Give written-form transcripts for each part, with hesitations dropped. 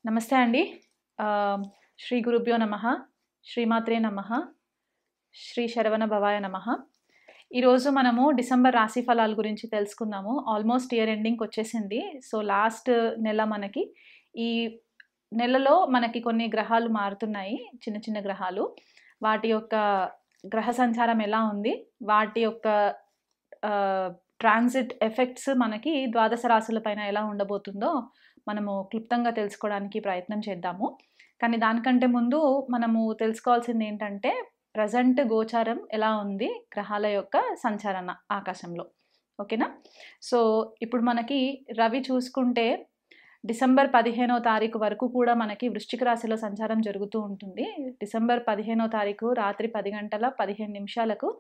నమస్తే అండి. శ్రీ గురుభ్యో నమః, శ్రీమాత్రే నమః, శ్రీ శరవణ భవాయ నమః. ఈరోజు మనము డిసెంబర్ రాశి ఫలాల గురించి తెలుసుకుందాము. ఆల్మోస్ట్ ఇయర్ ఎండింగ్‌కి వచ్చేసింది. సో, లాస్ట్ నెల మనకి ఈ నెలలో మనకి కొన్ని గ్రహాలు మారుతున్నాయి. చిన్న చిన్న గ్రహాలు. వాటి యొక్క గ్రహ సంచారం ఎలా ఉంది? వాటి యొక్క ట్రాన్సిట్ ఎఫెక్ట్స్ మనకి ద్వాదశ రాశుల పైన ఎలా ఉండబోతుందో మనము క్లుప్తంగా తెలుసుకోవడానికి ప్రయత్నం చేద్దాము. కానీ దానికంటే ముందు మనము తెలుసుకోవాల్సింది ఏంటంటే ప్రజెంట్ గోచారం ఎలా ఉంది గ్రహాల యొక్క సంచలన ఆకాశంలో. ఓకేనా? సో ఇప్పుడు మనకి రవి చూసుకుంటే డిసెంబర్ 15వ తారీఖు వరకు కూడా మనకి వృశ్చిక రాశిలో సంచారం జరుగుతూ ఉంటుంది. డిసెంబర్ 15వ తారీఖు రాత్రి 10:15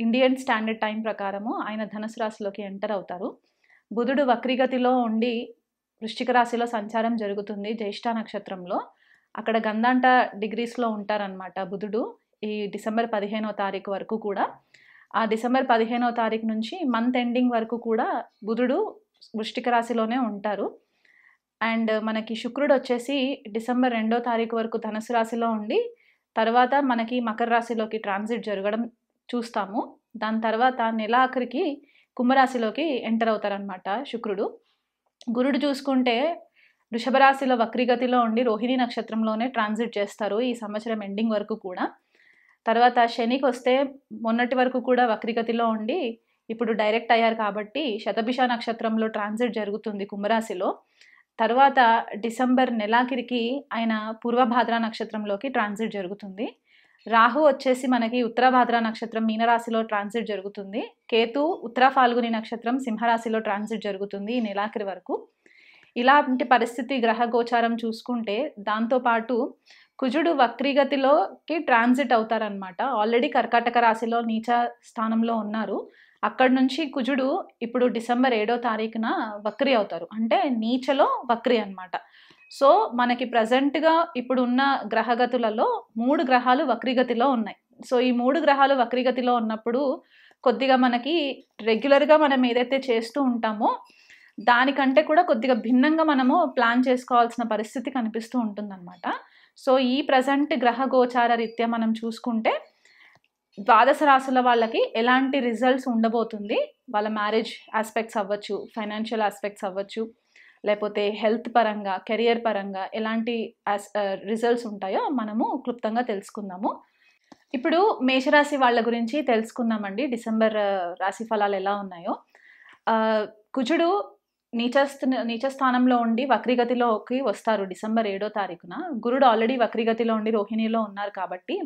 ఇండియన్ స్టాండర్డ్ టైం ప్రకారము ఆయన ధనుసు రాశిలోకి ఎంటర్ అవుతారు. బుధుడు వక్రీగతిలో ఉండి వృశ్చిక రాశిలో సంచారం జరుగుతుంది జ్యేష్ఠ నక్షత్రంలో. అక్కడ గంధాంట డిగ్రీస్లో ఉంటారనమాట బుధుడు ఈ డిసెంబర్ 15వ తారీఖు వరకు కూడా. ఆ డిసెంబర్ 15వ తారీఖు నుంచి మంత్ ఎండింగ్ వరకు కూడా బుధుడు వృశ్చిక రాశిలోనే ఉంటారు. అండ్ మనకి శుక్రుడు వచ్చేసి డిసెంబర్ 2వ తారీఖు వరకు ధనుసు రాశిలో ఉండి తర్వాత మనకి మకర రాశిలోకి ట్రాన్సిట్ జరగడం చూస్తాము. దాని తర్వాత నెలాఖరికి కుంభరాశిలోకి ఎంటర్ అవుతారనమాట శుక్రుడు. గురుడు చూసుకుంటే వృషభ రాశిలో వక్రీగతిలో ఉండి రోహిణి నక్షత్రంలోనే ట్రాన్సిట్ చేస్తారు ఈ సంవత్సరం ఎండింగ్ వరకు కూడా. తర్వాత శనికి వస్తే మొన్నటి వరకు కూడా వక్రీగతిలో ఉండి ఇప్పుడు డైరెక్ట్ అయ్యారు కాబట్టి శతభిష నక్షత్రంలో ట్రాన్సిట్ జరుగుతుంది కుంభరాశిలో. తర్వాత డిసెంబర్ నెలాఖరికి ఆయన పూర్వభాద్ర నక్షత్రంలోకి ట్రాన్సిట్ జరుగుతుంది. రాహు వచ్చేసి మనకి ఉత్తరభాద్ర నక్షత్రం మీనరాశిలో ట్రాన్సిట్ జరుగుతుంది. కేతు ఉత్తర ఫాల్గుని నక్షత్రం సింహరాశిలో ట్రాన్సిట్ జరుగుతుంది ఈ నెలాఖరి వరకు. ఇలాంటి పరిస్థితి గ్రహ గోచారం చూసుకుంటే దాంతోపాటు కుజుడు వక్రీగతిలోకి ట్రాన్సిట్ అవుతారనమాట. ఆల్రెడీ కర్కాటక రాశిలో నీచ స్థానంలో ఉన్నారు. అక్కడి నుంచి కుజుడు ఇప్పుడు డిసెంబర్ 7వ తారీఖున వక్రీ అవుతారు. అంటే నీచలో వక్రీ అనమాట. సో మనకి ప్రజెంట్గా ఇప్పుడు ఉన్న గ్రహగతులలో 3 గ్రహాలు వక్రీగతిలో ఉన్నాయి. సో ఈ 3 గ్రహాలు వక్రీగతిలో ఉన్నప్పుడు కొద్దిగా మనకి రెగ్యులర్గా మనం ఏదైతే చేస్తూ ఉంటామో దానికంటే కూడా కొద్దిగా భిన్నంగా మనము ప్లాన్ చేసుకోవాల్సిన పరిస్థితి కనిపిస్తూ ఉంటుందన్నమాట. సో ఈ ప్రజెంట్ గ్రహ గోచార రీత్యా మనం చూసుకుంటే ద్వాదశ రాశుల వాళ్ళకి ఎలాంటి రిజల్ట్స్ ఉండబోతుంది, వాళ్ళ మ్యారేజ్ ఆస్పెక్ట్స్ అవ్వచ్చు, ఫైనాన్షియల్ ఆస్పెక్ట్స్ అవ్వచ్చు, లేకపోతే హెల్త్ పరంగా కెరియర్ పరంగా ఎలాంటి రిజల్ట్స్ ఉంటాయో మనము క్లుప్తంగా తెలుసుకుందాము. ఇప్పుడు మేషరాశి వాళ్ళ గురించి తెలుసుకుందామండి. డిసెంబర్ రాశి ఫలాలు ఎలా ఉన్నాయో. కుజుడు నీచ స్థానంలో ఉండి వక్రీగతిలోకి వస్తారు డిసెంబర్ 7వ తారీఖున. గురుడు ఆల్రెడీ వక్రీగతిలో ఉండి రోహిణిలో ఉన్నారు కాబట్టి.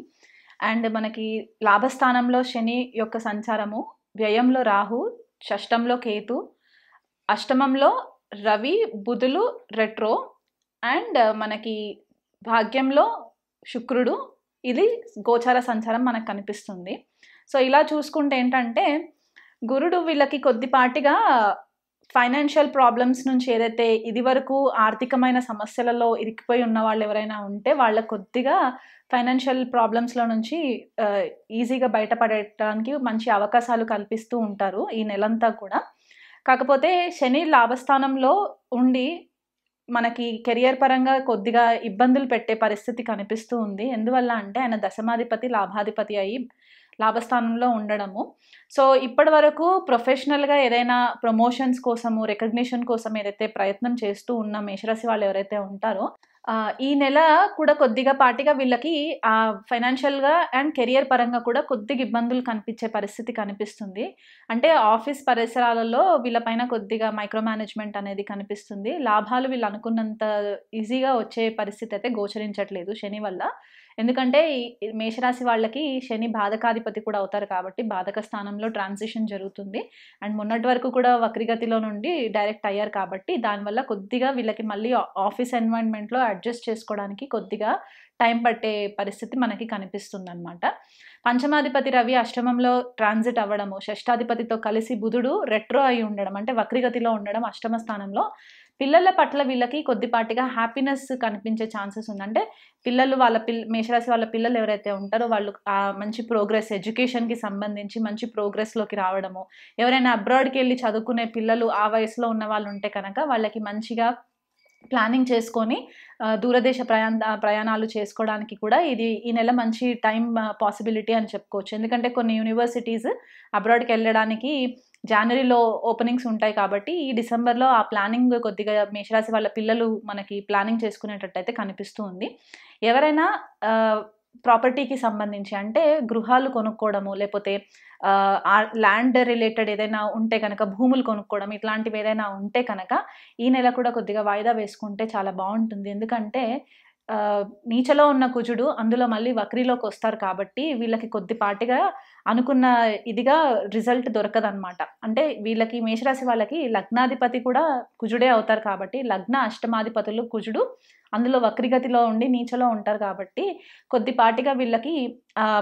అండ్ మనకి లాభస్థానంలో శని యొక్క సంచారము, వ్యయంలో రాహు, షష్టంలో కేతు, అష్టమంలో రవి బుధులు రెట్రో, అండ్ మనకి భాగ్యంలో శుక్రుడు. ఇది గోచార సంచారం మనకు కనిపిస్తుంది. సో ఇలా చూసుకుంటే ఏంటంటే గురుడు వీళ్ళకి కొద్దిపాటిగా ఫైనాన్షియల్ ప్రాబ్లమ్స్ నుంచి ఏదైతే ఇది వరకు ఆర్థికమైన సమస్యలలో ఇరికిపోయి ఉన్న వాళ్ళు ఎవరైనా ఉంటే వాళ్ళకు కొద్దిగా ఫైనాన్షియల్ ప్రాబ్లమ్స్లో నుంచి ఈజీగా బయటపడటానికి మంచి అవకాశాలు కల్పిస్తూ ఉంటారు ఈ నెలంతా కూడా. కాకపోతే శని లాభస్థానంలో ఉండి మనకి కెరియర్ పరంగా కొద్దిగా ఇబ్బందులు పెట్టే పరిస్థితి కనిపిస్తూ ఉంది. ఎందువల్ల అంటే ఆయన దశమాధిపతి లాభాధిపతి అయి లాభస్థానంలో ఉండడము. సో ఇప్పటి వరకు ప్రొఫెషనల్గా ఏదైనా ప్రమోషన్స్ కోసము, రికగ్నిషన్ కోసం ఏదైతే ప్రయత్నం చేస్తూ ఉన్న మేషరాశి వాళ్ళు ఎవరైతే ఉంటారో ఈ నెల కూడా కొద్దిగా పాటిగా వీళ్ళకి ఫైనాన్షియల్గా అండ్ కెరియర్ పరంగా కూడా కొద్దిగా ఇబ్బందులు కనిపించే పరిస్థితి కనిపిస్తుంది. అంటే ఆఫీస్ పరిసరాలలో వీళ్ళపైన కొద్దిగా మైక్రో మేనేజ్మెంట్ అనేది కనిపిస్తుంది. లాభాలు వీళ్ళు అనుకున్నంత ఈజీగా వచ్చే పరిస్థితి అయితే గోచరించట్లేదు శని వల్ల. ఎందుకంటే ఈ మేషరాశి వాళ్ళకి శని బాధకాధిపతి కూడా అవుతారు కాబట్టి బాధక స్థానంలో ట్రాన్సిషన్ జరుగుతుంది. అండ్ మొన్నటి వరకు కూడా వక్రీగతిలో నుండి డైరెక్ట్ అయ్యారు కాబట్టి దానివల్ల కొద్దిగా వీళ్ళకి మళ్ళీ ఆఫీస్ ఎన్వైరన్మెంట్లో అడ్జస్ట్ చేసుకోవడానికి కొద్దిగా టైం పట్టే పరిస్థితి మనకి కనిపిస్తుంది అనమాట. పంచమాధిపతి రవి అష్టమంలో ట్రాన్సిట్ అవ్వడము, షష్టాధిపతితో కలిసి బుధుడు రెట్రో అయి ఉండడం, అంటే వక్రీగతిలో ఉండడం అష్టమ స్థానంలో పిల్లల పట్ల వీళ్ళకి కొద్దిపాటిగా హ్యాపీనెస్ కనిపించే ఛాన్సెస్ ఉంది. అంటే పిల్లలు వాళ్ళ మేషరాశి వాళ్ళ పిల్లలు ఎవరైతే ఉంటారో వాళ్ళు మంచి ప్రోగ్రెస్, ఎడ్యుకేషన్కి సంబంధించి మంచి ప్రోగ్రెస్లోకి రావడము, ఎవరైనా అబ్రాడ్కి వెళ్ళి చదువుకునే పిల్లలు ఆ వయసులో ఉన్న వాళ్ళు ఉంటే కనుక వాళ్ళకి మంచిగా ప్లానింగ్ చేసుకొని దూరదేశ ప్రయాణాలు చేసుకోవడానికి కూడా ఈ నెల మంచి టైం పాసిబిలిటీ అని చెప్పుకోవచ్చు. ఎందుకంటే కొన్ని యూనివర్సిటీస్ అబ్రాడ్‌కి వెళ్ళడానికి జనవరిలో ఓపెనింగ్స్ ఉంటాయి కాబట్టి, ఈ డిసెంబర్‌లో ఆ ప్లానింగ్ కొద్దిగా మేషరాశి వాళ్ళ పిల్లలు మనకి ప్లానింగ్ చేసుకునేటట్టయితే కనిపిస్తూ ఉంది. ఎవరైనా ప్రాపర్టీకి సంబంధించి అంటే గృహాలు కొనుక్కోవడము, లేపోతే ల్యాండ్ రిలేటెడ్ ఏదైనా ఉంటే కనుక, భూములు కొనుక్కోవడం ఇట్లాంటివి ఏదైనా ఉంటే కనుక ఈ నెల కూడా కొద్దిగా వాయిదా వేసుకుంటే చాలా బాగుంటుంది. ఎందుకంటే నీచలో ఉన్న కుజుడు అందులో మళ్ళీ వక్రీలోకి వస్తారు కాబట్టి వీళ్ళకి కొద్దిపాటిగా అనుకున్న ఇదిగా రిజల్ట్ దొరకదనమాట. అంటే వీళ్ళకి మేషరాశి వాళ్ళకి లగ్నాధిపతి కూడా కుజుడే అవుతారు కాబట్టి, లగ్న అష్టమాధిపతులు కుజుడు అందులో వక్రిగతిలో ఉండి నీచలో ఉంటారు కాబట్టి కొద్దిపాటిగా వీళ్ళకి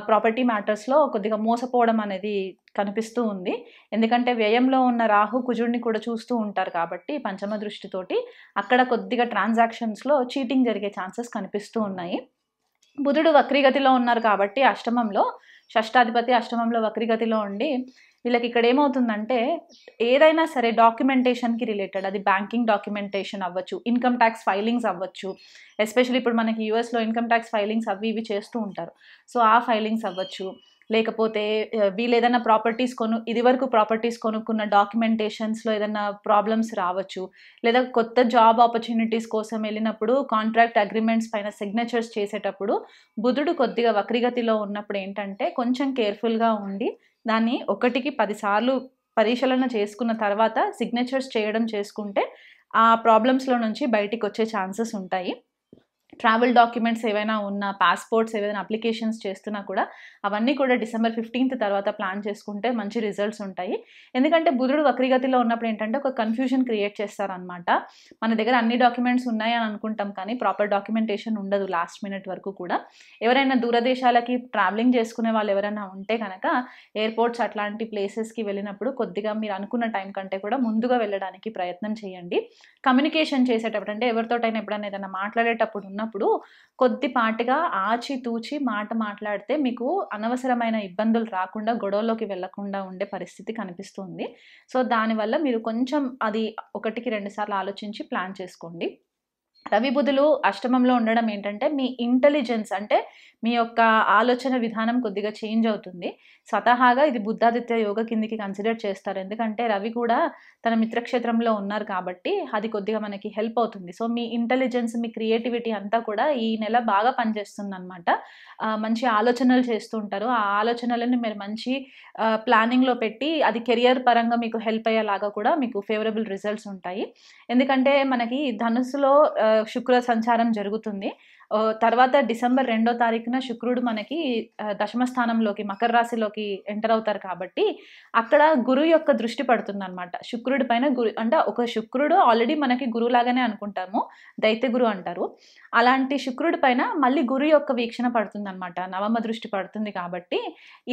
ప్రాపర్టీ మ్యాటర్స్లో కొద్దిగా మోసపోవడం అనేది కనిపిస్తూ ఉంది. ఎందుకంటే వ్యయంలో ఉన్న రాహు కుజుడిని కూడా చూస్తూ ఉంటారు కాబట్టి పంచమ దృష్టితోటి అక్కడ కొద్దిగా ట్రాన్సాక్షన్స్లో చీటింగ్ జరిగే ఛాన్సెస్ కనిపిస్తూ ఉన్నాయి. బుధుడు వక్రిగతిలో ఉన్నారు కాబట్టి షష్టాధిపతి అష్టమంలో వక్రిగతిలో ఉండి వీళ్ళకి ఇక్కడ ఏమవుతుందంటే ఏదైనా సరే డాక్యుమెంటేషన్కి రిలేటెడ్, అది బ్యాంకింగ్ డాక్యుమెంటేషన్ అవ్వచ్చు, ఇన్కమ్ ట్యాక్స్ ఫైలింగ్స్ అవ్వచ్చు. ఎస్పెషల్లీ ఇప్పుడు మనకి యూఎస్లో ఇన్కమ్ ట్యాక్స్ ఫైలింగ్స్ అవి ఇవి చేస్తూ ఉంటారు. సో ఆ ఫైలింగ్స్ అవ్వచ్చు, లేకపోతే వీళ్ళు ఏదైనా ఇదివరకు ప్రాపర్టీస్ కొనుక్కున్న డాక్యుమెంటేషన్స్లో ఏదైనా ప్రాబ్లమ్స్ రావచ్చు, లేదా కొత్త జాబ్ ఆపర్చునిటీస్ కోసం వెళ్ళినప్పుడు కాంట్రాక్ట్ అగ్రిమెంట్స్ పైన సిగ్నేచర్స్ చేసేటప్పుడు బుధుడు కొద్దిగా వక్రిగతిలో ఉన్నప్పుడు ఏంటంటే కొంచెం కేర్ఫుల్గా ఉండి దాన్ని 1కి 10 సార్లు పరిశీలన చేసుకున్న తర్వాత సిగ్నేచర్స్ చేసుకుంటే ఆ ప్రాబ్లమ్స్లో నుంచి బయటికి వచ్చే ఛాన్సెస్ ఉంటాయి. ట్రావెల్ డాక్యుమెంట్స్ ఏవైనా ఉన్నా, పాస్పోర్ట్స్ ఏవైనా అప్లికేషన్స్ చేస్తున్నా కూడా అవన్నీ కూడా December 15th తర్వాత ప్లాన్ చేసుకుంటే మంచి రిజల్ట్స్ ఉంటాయి. ఎందుకంటే బుధుడు వక్రిగతిలో ఉన్నప్పుడు ఏంటంటే ఒక కన్ఫ్యూజన్ క్రియేట్ చేస్తారనమాట. మన దగ్గర అన్ని డాక్యుమెంట్స్ ఉన్నాయి అని అనుకుంటాం కానీ ప్రాపర్ డాక్యుమెంటేషన్ ఉండదు లాస్ట్ మినిట్ వరకు కూడా. ఎవరైనా దూరదేశాలకి ట్రావెలింగ్ చేసుకునే వాళ్ళు ఎవరైనా ఉంటే కనుక ఎయిర్పోర్ట్స్ అట్లాంటి ప్లేసెస్కి వెళ్ళినప్పుడు కొద్దిగా మీరు అనుకున్న టైం కంటే కూడా ముందుగా వెళ్ళడానికి ప్రయత్నం చేయండి. కమ్యూనికేషన్ చేసేటప్పుడు అంటే ఎవరితోటైనా ఎప్పుడైనా ఏదైనా మాట్లాడేటప్పుడు ఉన్నప్పుడు కొద్దిపాటిగా ఆచితూచి మాట మాట్లాడితే మీకు అనవసరమైన ఇబ్బందులు రాకుండా, గొడవలోకి వెళ్లకుండా ఉండే పరిస్థితి కనిపిస్తుంది. సో దానివల్ల మీరు కొంచెం అది 1కి 2 సార్లు ఆలోచించి ప్లాన్ చేసుకోండి. రవి బుధులు అష్టమంలో ఉండడం ఏంటంటే మీ ఇంటెలిజెన్స్ అంటే మీ యొక్క ఆలోచన విధానం కొద్దిగా చేంజ్ అవుతుంది. స్వతహాగా ఇది బుద్ధాదిత్య యోగ కిందికి కన్సిడర్ చేస్తారు. ఎందుకంటే రవి కూడా తన మిత్రక్షేత్రంలో ఉన్నారు కాబట్టి అది కొద్దిగా మనకి హెల్ప్ అవుతుంది. సో మీ ఇంటెలిజెన్స్, మీ క్రియేటివిటీ అంతా కూడా ఈ నెల బాగా పనిచేస్తుంది అనమాట. మంచి ఆలోచనలు చేస్తూ ఉంటారు. ఆ ఆలోచనలని మీరు మంచి ప్లానింగ్లో పెట్టి అది కెరియర్ పరంగా మీకు హెల్ప్ అయ్యేలాగా కూడా మీకు ఫేవరబుల్ రిజల్ట్స్ ఉంటాయి. ఎందుకంటే మనకి ధనుస్సులో శుక్ర సంచారం జరుగుతుంది. తర్వాత December 2వ తారీఖున శుక్రుడు మనకి దశమ స్థానంలోకి మకర రాశిలోకి ఎంటర్ అవుతారు కాబట్టి అక్కడ గురువు యొక్క దృష్టి పడుతుందన్నమాట. శుక్రుడి పైన అంటే ఒక శుక్రుడు ఆల్రెడీ మనకి గురువు లాగానే అనుకుంటాము, దైత్య గురు అంటారు. అలాంటి శుక్రుడి పైన మళ్ళీ గురు యొక్క వీక్షణ పడుతుందన్నమాట, నవమ దృష్టి పడుతుంది. కాబట్టి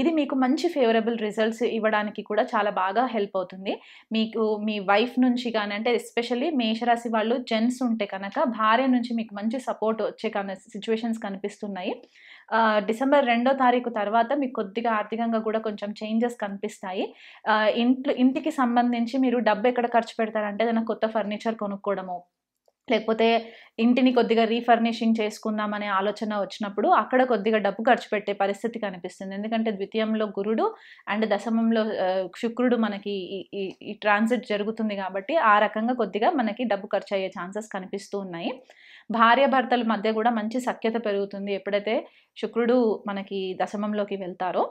ఇది మీకు మంచి ఫేవరబుల్ రిజల్ట్స్ ఇవ్వడానికి కూడా చాలా బాగా హెల్ప్ అవుతుంది. మీకు మీ వైఫ్ నుంచి కానీ, అంటే ఎస్పెషల్లీ మేషరాశి వాళ్ళు జెంట్స్ ఉంటే కనుక భార్య నుంచి మీకు మంచి సపోర్ట్ వచ్చే సిచ్యువేషన్స్ కనిపిస్తున్నాయి. December 2వ తారీఖు తర్వాత మీకు కొద్దిగా ఆర్థికంగా కూడా కొంచెం చేంజెస్ కనిపిస్తాయి. ఇంటికి సంబంధించి మీరు డబ్బు ఎక్కడ ఖర్చు పెడతారంటే ఏదైనా కొత్త ఫర్నిచర్ కొనుక్కోవడము, లేకపోతే ఇంటిని కొద్దిగా రీఫర్నిషింగ్ చేసుకుందామనే ఆలోచన వచ్చినప్పుడు అక్కడ కొద్దిగా డబ్బు ఖర్చు పెట్టే పరిస్థితి కనిపిస్తుంది. ఎందుకంటే ద్వితీయంలో గురుడు అండ్ దశమంలో శుక్రుడు మనకి ఈ ట్రాన్సిట్ జరుగుతుంది కాబట్టి ఆ రకంగా కొద్దిగా మనకి డబ్బు ఖర్చు అయ్యే ఛాన్సెస్ కనిపిస్తూ ఉన్నాయి. భార్యాభర్తల మధ్య కూడా మంచి సఖ్యత పెరుగుతుంది ఎప్పుడైతే శుక్రుడు మనకి దశమంలోకి వెళ్తారో.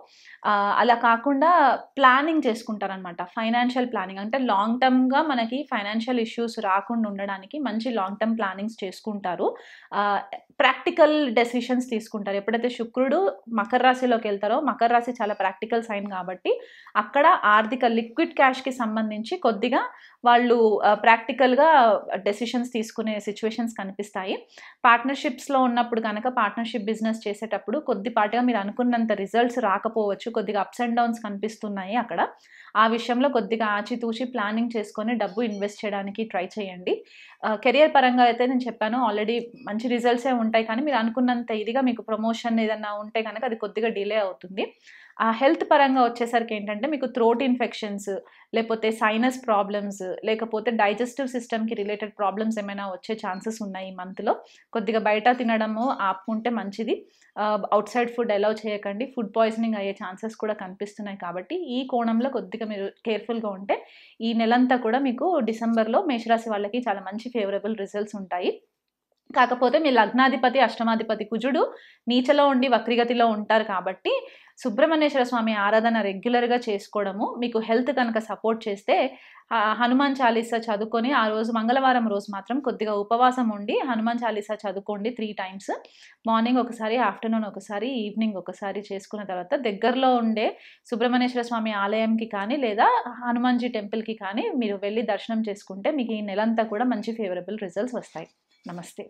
అలా కాకుండా ప్లానింగ్ చేసుకుంటారనమాట. ఫైనాన్షియల్ ప్లానింగ్ అంటే లాంగ్ టర్మ్గా మనకి ఫైనాన్షియల్ ఇష్యూస్ రాకుండా ఉండడానికి మంచి లాంగ్ టర్మ్ ప్లానింగ్స్ చేసుకుంటారు. ప్రాక్టికల్ డెసిషన్స్ తీసుకుంటారు. ఎప్పుడైతే శుక్రుడు మకర రాశిలోకి వెళ్తారో, మకర రాశి చాలా ప్రాక్టికల్ సైన్ కాబట్టి అక్కడ ఆర్థిక లిక్విడ్ క్యాష్కి సంబంధించి కొద్దిగా వాళ్ళు ప్రాక్టికల్గా డెసిషన్స్ తీసుకునే సిచ్యువేషన్స్ కనిపిస్తాయి. పార్ట్నర్షిప్స్లో ఉన్నప్పుడు కనుక పార్ట్నర్షిప్ బిజినెస్ చేసేటప్పుడు కొద్దిపాటిగా మీరు అనుకున్నంత రిజల్ట్స్ రాకపోవచ్చు, కొద్దిగా అప్స్ అండ్ డౌన్స్ కనిపిస్తున్నాయి అక్కడ. ఆ విషయంలో కొద్దిగా ఆచితూచి ప్లానింగ్ చేసుకొని డబ్బు ఇన్వెస్ట్ చేయడానికి ట్రై చేయండి. కెరియర్ పరంగా అయితే నేను చెప్పాను ఆల్రెడీ మంచి రిజల్ట్సే ఉంటాయి, కానీ మీరు అనుకున్నంత ఇదిగా మీకు ప్రమోషన్ ఏదన్నా ఉంటే కనుక అది కొద్దిగా డిలే అవుతుంది. ఆ హెల్త్ పరంగా వచ్చేసరికి ఏంటంటే మీకు థ్రోట్ ఇన్ఫెక్షన్స్, లేకపోతే సైనస్ ప్రాబ్లమ్స్, లేకపోతే డైజెస్టివ్ సిస్టమ్కి రిలేటెడ్ ప్రాబ్లమ్స్ ఏమైనా వచ్చే ఛాన్సెస్ ఉన్నాయి ఈ మంత్లో. కొద్దిగా బయట తినడము ఆపుకుంటే మంచిది. అవుట్ సైడ్ ఫుడ్ అలౌ చేయకండి. ఫుడ్ పాయిజనింగ్ అయ్యే ఛాన్సెస్ కూడా కనిపిస్తున్నాయి కాబట్టి ఈ కోణంలో కొద్దిగా మీరు కేర్ఫుల్గా ఉంటే ఈ నెలంతా కూడా మీకు డిసెంబర్లో మేషరాశి వాళ్ళకి చాలా మంచి ఫేవరబుల్ రిజల్ట్స్ ఉంటాయి. కాకపోతే మీ లగ్నాధిపతి అష్టమాధిపతి కుజుడు నీచలో ఉండి వక్రిగతిలో ఉంటారు కాబట్టి సుబ్రహ్మణ్యేశ్వర స్వామి ఆరాధన రెగ్యులర్గా చేసుకోవడము, మీకు హెల్త్ కనుక సపోర్ట్ చేస్తే హనుమాన్ చాలీసా చదువుకొని ఆ రోజు మంగళవారం రోజు మాత్రం కొద్దిగా ఉపవాసం ఉండి హనుమాన్ చాలీసా చదువుకోండి 3 times. మార్నింగ్ ఒకసారి, ఆఫ్టర్నూన్ ఒకసారి, ఈవినింగ్ ఒకసారి చేసుకున్న తర్వాత దగ్గరలో ఉండే సుబ్రహ్మణ్యేశ్వర స్వామి ఆలయంకి కానీ లేదా హనుమాన్జీ టెంపుల్కి కానీ మీరు వెళ్ళి దర్శనం చేసుకుంటే మీకు ఈ నెలంతా కూడా మంచి ఫేవరబుల్ రిజల్ట్స్ వస్తాయి. నమస్తే.